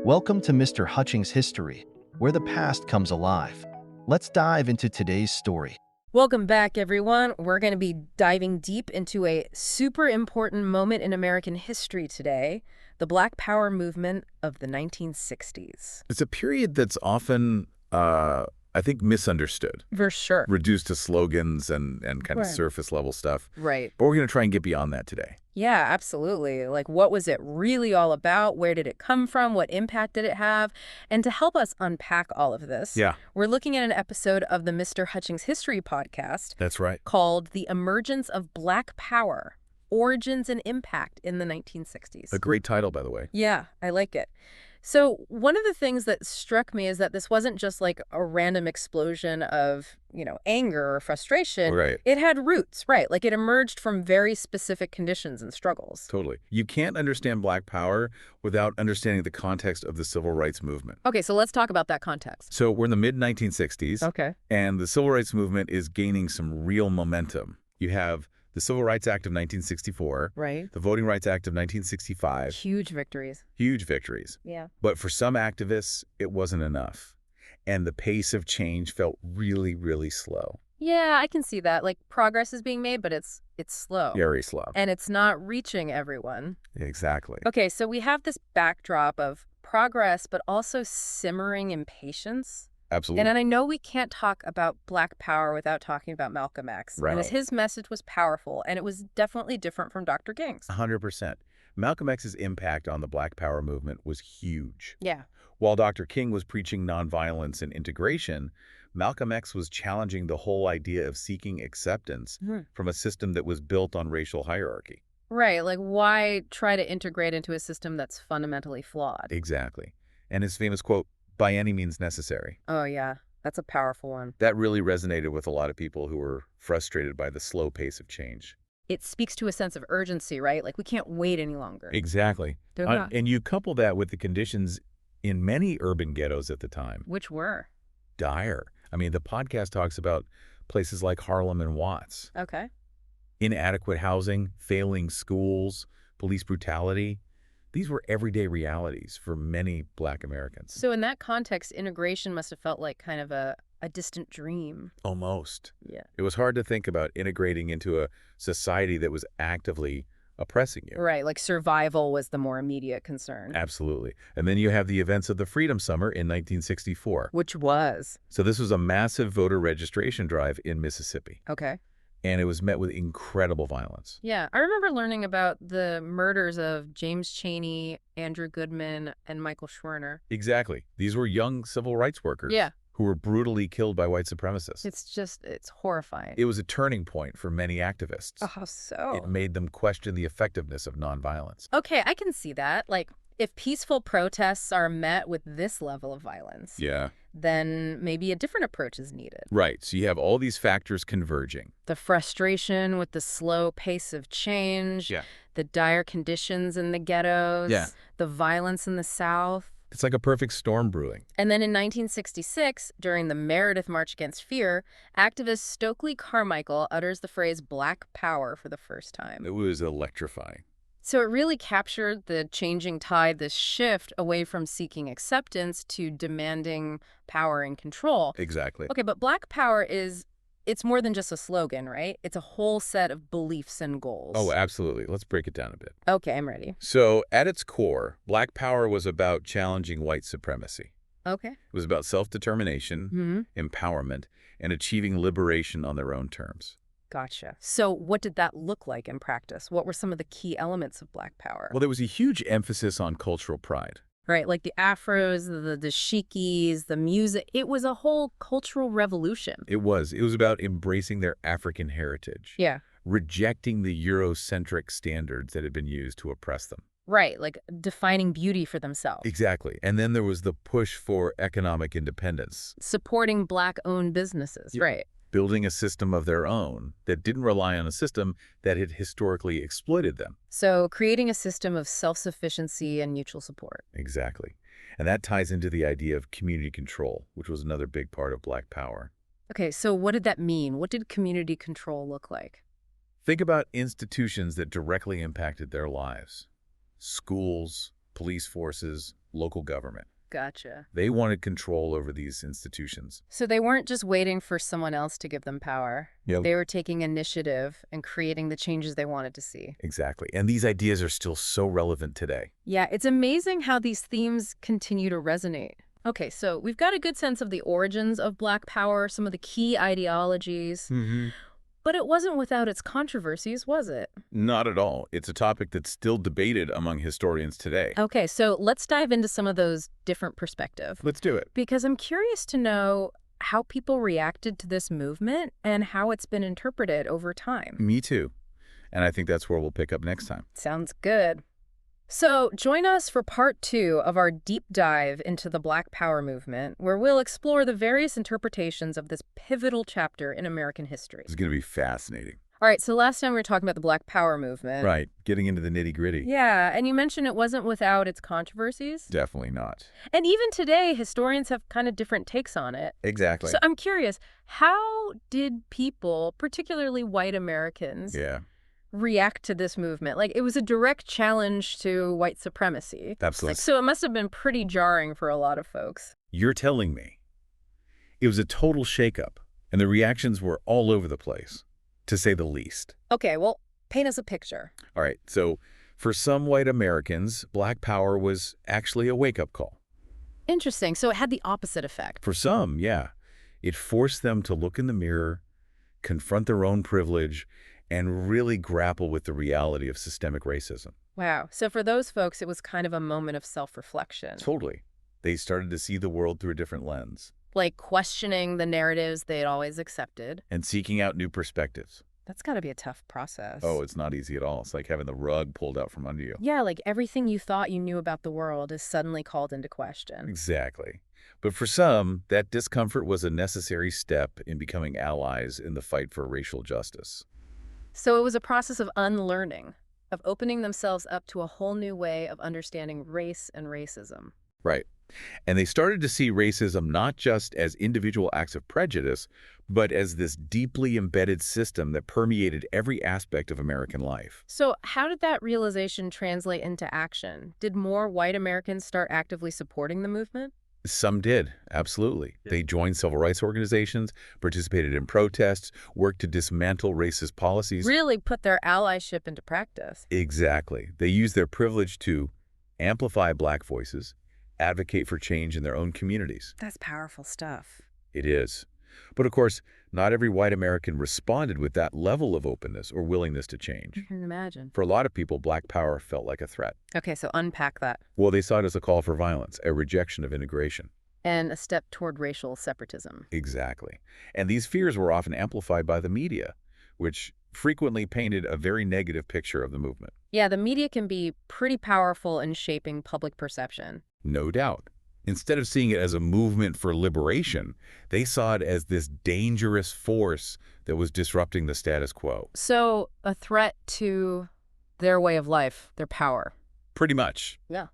Welcome to Mr. Hutchings History, where the past comes alive. Let's dive into today's story. Welcome back, everyone. We're going to be diving deep into a super important moment in American history today, the Black Power movement of the 1960s. It's a period that's often, I think, misunderstood. For sure. Reduced to slogans and kind of Right. surface level stuff. Right. But we're going to try and get beyond that today. Yeah, absolutely. Like, what was it really all about? Where did it come from? What impact did it have? And to help us unpack all of this, Yeah, we're looking at an episode of the Mr. Hutchings History podcast that's right. called The Emergence of Black Power, Origins and Impact in the 1960s. A great title, by the way. Yeah, I like it. So one of the things that struck me is that this wasn't just like a random explosion of, anger or frustration. Right. It had roots, right? Like it emerged from very specific conditions and struggles. Totally. You can't understand Black Power without understanding the context of the civil rights movement. Okay, so let's talk about that context. So we're in the mid-1960s, Okay. and the civil rights movement is gaining some real momentum. You have the Civil Rights Act of 1964, Right. the Voting Rights Act of 1965, Huge victories. huge victories. Yeah. But for some activists, it wasn't enough. And the pace of change felt really, really slow. Yeah, I can see that. Like progress is being made, but it's slow. Very slow. And it's not reaching everyone. Exactly. Okay, so we have this backdrop of progress, but also simmering impatience. Absolutely. And I know we can't talk about Black Power without talking about Malcolm X. Right. And his message was powerful, and it was definitely different from Dr. King's. 100%. Malcolm X's impact on the Black Power movement was huge. Yeah. While Dr. King was preaching nonviolence and integration, Malcolm X was challenging the whole idea of seeking acceptance from a system that was built on racial hierarchy. Right, like why try to integrate into a system that's fundamentally flawed? Exactly. And his famous quote, "by any means necessary." Oh, yeah, that's a powerful one. That really resonated with a lot of people who were frustrated by the slow pace of change. It speaks to a sense of urgency, right? Like we can't wait any longer. Exactly. They're not. And you couple that with the conditions in many urban ghettos at the time. Which were? Dire. I mean, the podcast talks about places like Harlem and Watts. Okay. Inadequate housing, failing schools, police brutality. These were everyday realities for many Black Americans. So in that context, integration must have felt like kind of a distant dream. Almost. Yeah. It was hard to think about integrating into a society that was actively oppressing you. Right, like survival was the more immediate concern. Absolutely. And then you have the events of the Freedom Summer in 1964. Which was. So this was a massive voter registration drive in Mississippi, Okay. and it was met with incredible violence. Yeah, I remember learning about the murders of James Chaney, Andrew Goodman, and Michael Schwerner. Exactly. These were young civil rights workers Yeah. who were brutally killed by white supremacists. It's horrifying. It was a turning point for many activists. Oh, how so? It made them question the effectiveness of nonviolence. Okay, I can see that. Like, if peaceful protests are met with this level of violence, Yeah. then maybe a different approach is needed. Right. So you have all these factors converging. The frustration with the slow pace of change, Yeah. the dire conditions in the ghettos, Yeah. the violence in the South. It's like a perfect storm brewing. And then in 1966, during the Meredith March Against Fear, activist Stokely Carmichael utters the phrase Black Power for the first time. It was electrifying. So it really captured the changing tide, this shift away from seeking acceptance to demanding power and control. Exactly. Okay, but Black Power it's more than just a slogan, right? It's a whole set of beliefs and goals. Oh, absolutely. Let's break it down a bit. Okay, I'm ready. So at its core, Black Power was about challenging white supremacy. Okay. It was about self-determination, empowerment, and achieving liberation on their own terms. Gotcha. So what did that look like in practice? What were some of the key elements of Black Power? Well, there was a huge emphasis on cultural pride. Right, like the afros, the dashikis, the music. It was a whole cultural revolution. It was about embracing their African heritage, Yeah. rejecting the Eurocentric standards that had been used to oppress them. Right, like defining beauty for themselves. Exactly. And then there was the push for economic independence, Supporting Black-owned businesses, Yep. right. building a system of their own that didn't rely on a system that had historically exploited them. So creating a system of self-sufficiency and mutual support. Exactly. And that ties into the idea of community control, which was another big part of Black Power. Okay, so what did that mean? What did community control look like? Think about institutions that directly impacted their lives. Schools, police forces, local government. Gotcha. They wanted control over these institutions. So they weren't just waiting for someone else to give them power. Yep. They were taking initiative and creating the changes they wanted to see. Exactly. And these ideas are still so relevant today. Yeah, it's amazing how these themes continue to resonate. Okay, so we've got a good sense of the origins of Black Power, some of the key ideologies. But it wasn't without its controversies, was it? Not at all. It's a topic that's still debated among historians today. Okay, so let's dive into some of those different perspectives. Let's do it. Because I'm curious to know how people reacted to this movement and how it's been interpreted over time. Me too. And I think that's where we'll pick up next time. Sounds good. So join us for part 2 of our deep dive into the Black Power movement, where we'll explore the various interpretations of this pivotal chapter in American history. It's going to be fascinating. All right, so last time we were talking about the Black Power movement. Right, getting into the nitty-gritty. Yeah, and you mentioned it wasn't without its controversies. Definitely not. And even today, historians have kind of different takes on it. Exactly. So I'm curious, how did people, particularly white Americans, react to this movement? Like, it was a direct challenge to white supremacy. Absolutely. So it must have been pretty jarring for a lot of folks. You're telling me. It was a total shakeup, and the reactions were all over the place, to say the least. Okay, well, paint us a picture. All right, so for some white Americans, Black Power was actually a wake-up call. Interesting. So it had the opposite effect. For some, yeah. It forced them to look in the mirror, confront their own privilege, and really grapple with the reality of systemic racism. Wow. So for those folks, it was kind of a moment of self-reflection. Totally. They started to see the world through a different lens. Like questioning the narratives they'd always accepted. And seeking out new perspectives. That's got to be a tough process. Oh, it's not easy at all. It's like having the rug pulled out from under you. Yeah, like everything you thought you knew about the world is suddenly called into question. Exactly. But for some, that discomfort was a necessary step in becoming allies in the fight for racial justice. So it was a process of unlearning, of opening themselves up to a whole new way of understanding race and racism. Right. And they started to see racism not just as individual acts of prejudice, but as this deeply embedded system that permeated every aspect of American life. So how did that realization translate into action? Did more white Americans start actively supporting the movement? Some did, absolutely. They joined civil rights organizations, participated in protests, worked to dismantle racist policies. Really put their allyship into practice. Exactly. They used their privilege to amplify Black voices, advocate for change in their own communities. That's powerful stuff. It is. But of course, not every white American responded with that level of openness or willingness to change. I can imagine. For a lot of people, Black Power felt like a threat. Okay, so unpack that. Well, they saw it as a call for violence, a rejection of integration. And a step toward racial separatism. Exactly. And these fears were often amplified by the media, which frequently painted a very negative picture of the movement. Yeah, the media can be pretty powerful in shaping public perception. No doubt. Instead of seeing it as a movement for liberation, they saw it as this dangerous force that was disrupting the status quo. So a threat to their way of life, their power. Pretty much. Yeah.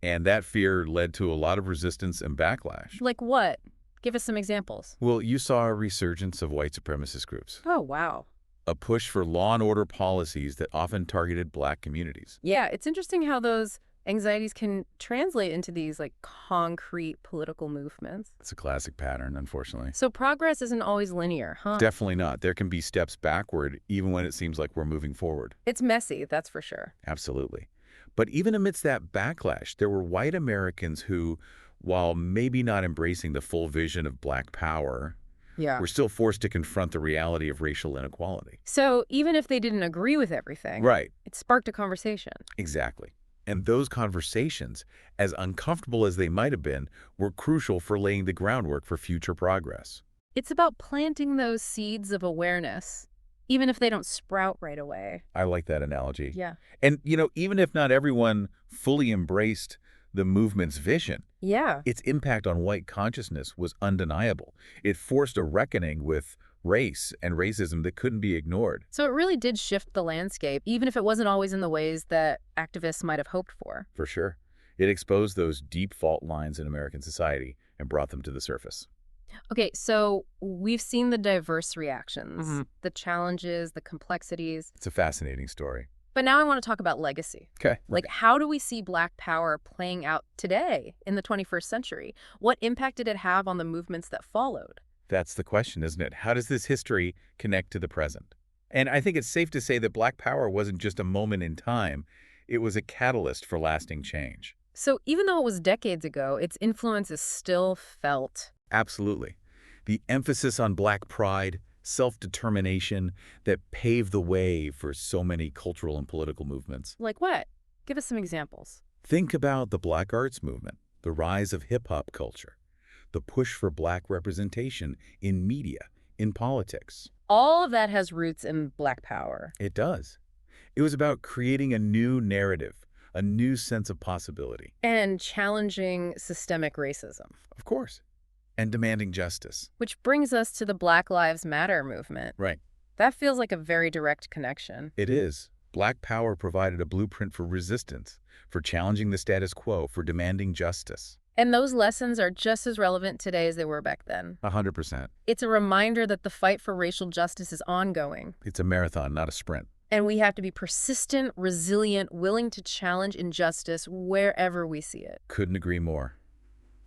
And that fear led to a lot of resistance and backlash. Like what? Give us some examples. Well, you saw a resurgence of white supremacist groups. Oh, wow. A push for law and order policies that often targeted Black communities. Yeah, it's interesting how those anxieties can translate into these like concrete political movements. It's a classic pattern, unfortunately. So progress isn't always linear, huh? Definitely not. There can be steps backward even when it seems like we're moving forward. It's messy, that's for sure. Absolutely. But even amidst that backlash, there were white Americans who, while maybe not embracing the full vision of Black power, were still forced to confront the reality of racial inequality. So even if they didn't agree with everything, right, it sparked a conversation. Exactly. And those conversations, as uncomfortable as they might have been, were crucial for laying the groundwork for future progress. It's about planting those seeds of awareness, even if they don't sprout right away. I like that analogy. Yeah. And, you know, even if not everyone fully embraced the movement's vision, its impact on white consciousness was undeniable. It forced a reckoning with race and racism that couldn't be ignored. So it really did shift the landscape, even if it wasn't always in the ways that activists might have hoped for. For sure. It exposed those deep fault lines in American society and brought them to the surface. Okay, so we've seen the diverse reactions, the challenges, the complexities. It's a fascinating story. But now I want to talk about legacy. Okay. Like, how do we see Black Power playing out today in the 21st century? What impact did it have on the movements that followed? That's the question, isn't it? How does this history connect to the present? And I think it's safe to say that Black Power wasn't just a moment in time. It was a catalyst for lasting change. So even though it was decades ago, its influence is still felt. Absolutely. The emphasis on Black pride, self-determination that paved the way for so many cultural and political movements. Like what? Give us some examples. Think about the Black arts movement, the rise of hip-hop culture, the push for Black representation in media, in politics. All of that has roots in Black Power. It does. It was about creating a new narrative, a new sense of possibility. And challenging systemic racism. Of course. And demanding justice. Which brings us to the Black Lives Matter movement. Right. That feels like a very direct connection. It is. Black Power provided a blueprint for resistance, for challenging the status quo, for demanding justice. And those lessons are just as relevant today as they were back then. 100%. It's a reminder that the fight for racial justice is ongoing. It's a marathon, not a sprint. And we have to be persistent, resilient, willing to challenge injustice wherever we see it. Couldn't agree more.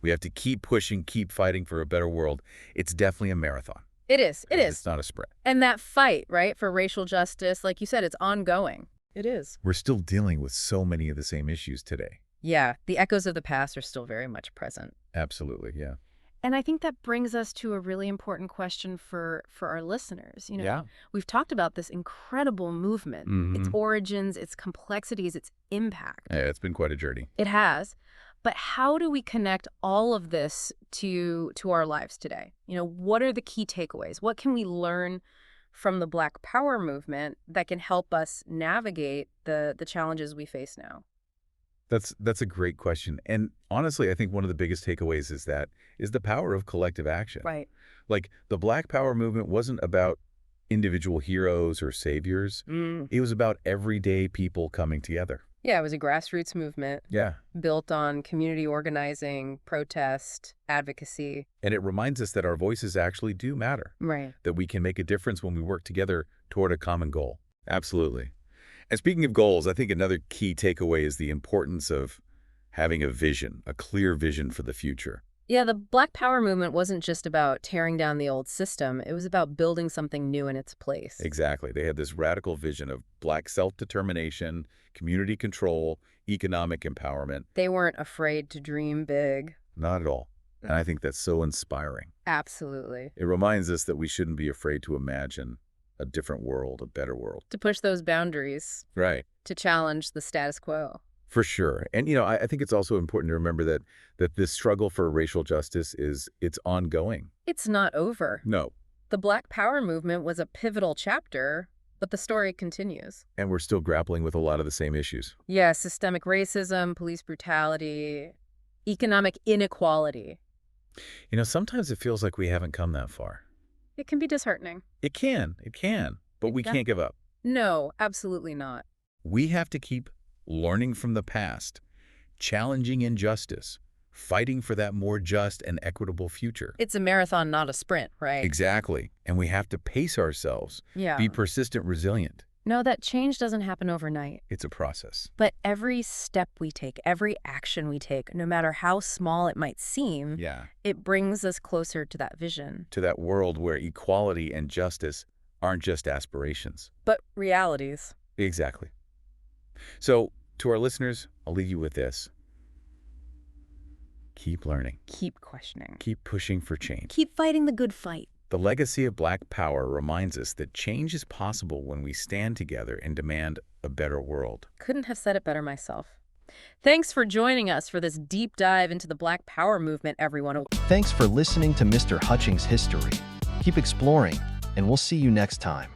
We have to keep pushing, keep fighting for a better world. It's definitely a marathon. It is. It is. It's not a sprint. And that fight, right, for racial justice, like you said, it's ongoing. It is. We're still dealing with so many of the same issues today. Yeah, the echoes of the past are still very much present. Absolutely, yeah. And I think that brings us to a really important question for our listeners. You know, Yeah. we've talked about this incredible movement, its origins, its complexities, its impact. Yeah, it's been quite a journey. It has. But how do we connect all of this to our lives today? You know, what are the key takeaways? What can we learn from the Black Power movement that can help us navigate the challenges we face now? That's a great question. And honestly, I think one of the biggest takeaways is the power of collective action. Right. Like, the Black Power movement wasn't about individual heroes or saviors. It was about everyday people coming together. Yeah, it was a grassroots movement. Yeah. Built on community organizing, protest, advocacy. And it reminds us that our voices actually do matter. Right. That we can make a difference when we work together toward a common goal. Absolutely. And speaking of goals, I think another key takeaway is the importance of having a vision, a clear vision for the future. Yeah, the Black Power movement wasn't just about tearing down the old system. It was about building something new in its place. Exactly. They had this radical vision of Black self-determination, community control, economic empowerment. They weren't afraid to dream big. Not at all. And I think that's so inspiring. Absolutely. It reminds us that we shouldn't be afraid to imagine a different world, a better world. To push those boundaries. Right. To challenge the status quo. For sure. And, I think it's also important to remember that this struggle for racial justice it's ongoing. It's not over. No. The Black Power movement was a pivotal chapter, but the story continues. And we're still grappling with a lot of the same issues. Yeah, systemic racism, police brutality, economic inequality. Sometimes it feels like we haven't come that far. It can be disheartening. It can, but we can't give up. No, absolutely not. We have to keep learning from the past, challenging injustice, fighting for that more just and equitable future. It's a marathon, not a sprint, right? Exactly. And we have to pace ourselves, be persistent, resilient. No, that change doesn't happen overnight. It's a process. But every step we take, every action we take, no matter how small it might seem, it brings us closer to that vision. To that world where equality and justice aren't just aspirations. But realities. Exactly. So, to our listeners, I'll leave you with this. Keep learning. Keep questioning. Keep pushing for change. Keep fighting the good fight. The legacy of Black Power reminds us that change is possible when we stand together and demand a better world. Couldn't have said it better myself. Thanks for joining us for this deep dive into the Black Power movement, everyone. Thanks for listening to Mr. Hutchings History. Keep exploring, and we'll see you next time.